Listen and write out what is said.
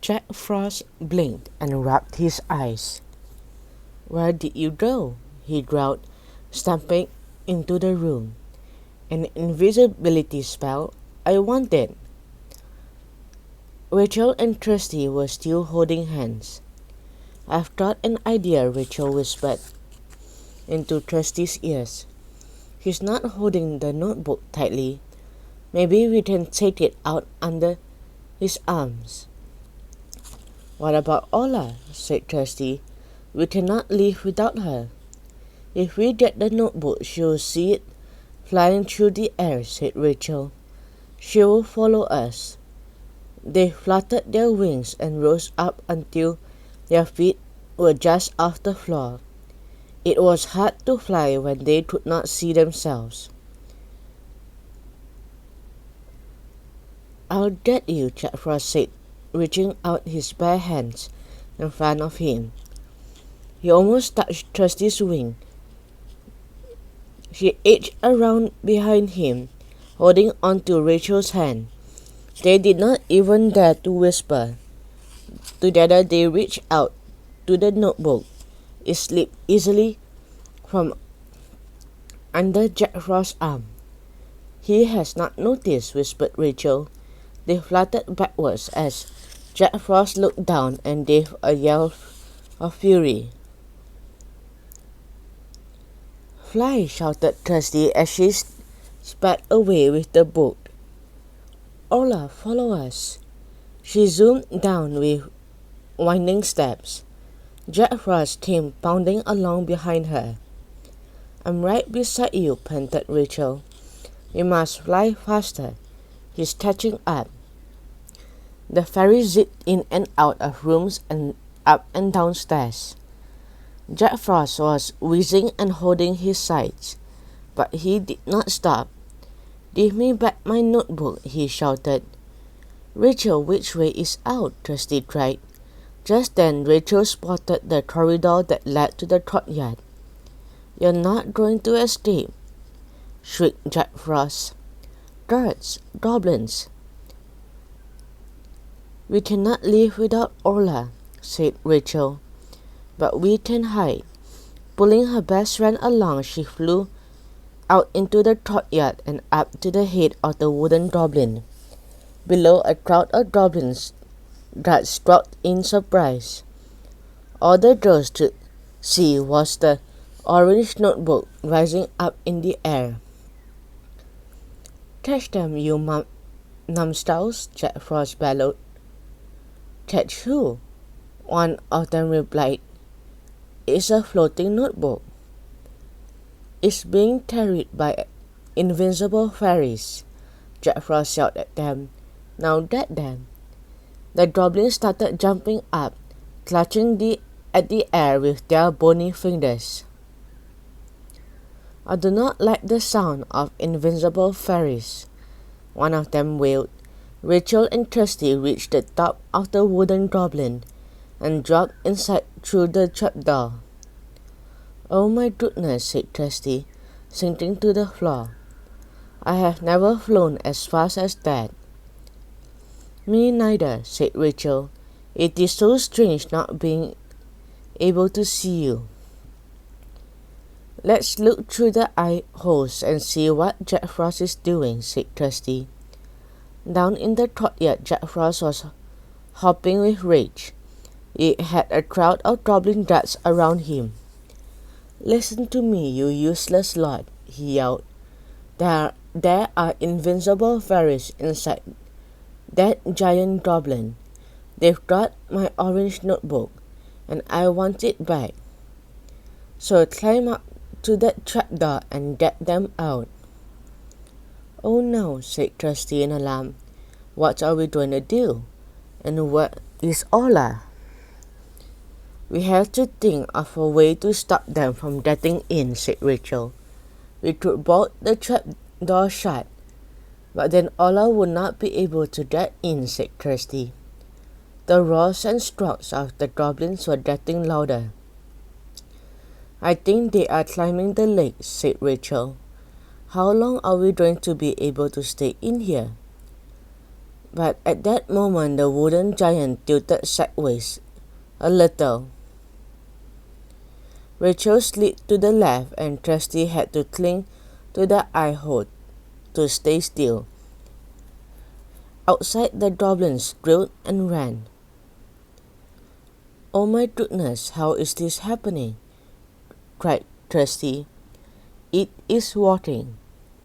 Jack Frost blinked and rubbed his eyes. "Where did you go?" he growled, stamping into the room. "An invisibility spell I wanted." Rachel and Trusty were still holding hands. "I've got an idea," Rachel whispered into Trusty's ears. "He's not holding the notebook tightly. Maybe we can take it out under his arms." "What about Orla?" said Trusty. "We cannot live without her." "If we get the notebook, she'll see it flying through the air," said Rachel. "She will follow us." They fluttered their wings and rose up until their feet were just off the floor. It was hard to fly when they could not see themselves. "I'll get you," Jack Frost said, reaching out his bare hands in front of him. He almost touched Trusty's wing. She edged around behind him, holding onto Rachel's hand. They did not even dare to whisper. Together they reached out to the notebook. It slipped easily from under Jack Frost's arm. "He has not noticed," whispered Rachel. They fluttered backwards as Jack Frost looked down and gave a yell of fury. "Fly!" shouted Trusty as she sped away with the book. "Orla, follow us." She zoomed down with winding steps. Jack Frost came pounding along behind her. "I'm right beside you," panted Rachel. "We must fly faster. He's catching up." The ferry zipped in and out of rooms and up and down stairs. Jack Frost was whizzing and holding his sides, but he did not stop. "Give me back my notebook," he shouted. "Rachel, which way is out?" Trusty cried. Just then Rachel spotted the corridor that led to the courtyard. "You're not going to escape," shrieked Jack Frost. "Guards! Goblins!" "We cannot live without Orla," said Rachel. "But we can hide." Pulling her best friend along, she flew out into the courtyard and up to the head of the wooden goblin. Below, a crowd of goblins guards stalked in surprise. All the girls could see was the orange notebook rising up in the air. "Catch them, you numbskulls!" Jack Frost bellowed. "Catch who?" one of them replied. "It's a floating notebook. It's being carried by invincible fairies," Jack Frost shouted at them. "Now get them." The goblins started jumping up, clutching at the air with their bony fingers. "I do not like the sound of invincible fairies," one of them wailed. Rachel and Trusty reached the top of the wooden goblin and dropped inside through the trapdoor. "Oh my goodness," said Trusty, sinking to the floor. "I have never flown as fast as that." "Me neither," said Rachel. "It is so strange not being able to see you." "Let's look through the eye holes and see what Jack Frost is doing," said Trusty. Down in the courtyard, Jack Frost was hopping with rage. He had a crowd of goblin guards around him. "Listen to me, you useless lot," he yelled. There are invincible fairies inside that giant goblin. They've got my orange notebook, and I want it back. So climb up to that trapdoor and get them out." "Oh no," said Trusty in alarm. "What are we going to do? And where is Orla?" "We have to think of a way to stop them from getting in," said Rachel. "We could bolt the trapdoor shut, but then Orla would not be able to get in," said Trusty. The roars and strokes of the goblins were getting louder. "I think they are climbing the lake," said Rachel. "How long are we going to be able to stay in here?" But at that moment the wooden giant tilted sideways a little. Rachel slid to the left and Trusty had to cling to the eye-hole to stay still. Outside the goblins growled and ran. "Oh my goodness, how is this happening?" cried Trusty. "It is working.